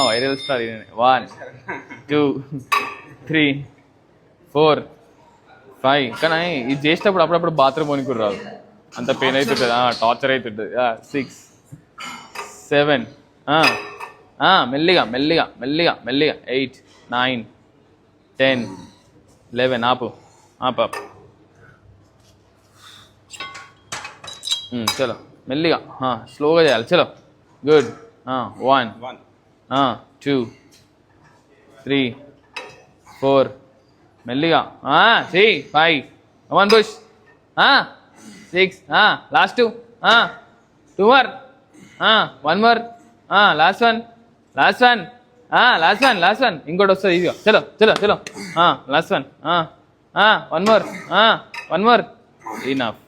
Viral star 1 2 3 4 5. కానీ ఇది చేసేటప్పుడు అప్పుడప్పుడు బాత్రూమ్ పోనీ కూడా రాదు, అంత పెయిన్ అవుతుంటుంది, టార్చర్ అవుతుంటుంది. 6 7 మెల్లిగా మెల్లిగా మెల్లిగా మెల్లిగా 8 9 10 11. ఆపు ఆపు ఆపు. చలో మెల్లిగా స్లోగా చేయాలి. చలో గుడ్. 1 2 3 4 మెల్లిగా 5 1 push 6 last 2 more 1 more last one last one ఇంకోటి వస్తుంది ఇదిగో. చలో చలో చలో లాస్ట్ వన్ 1 more ఇనఫ్.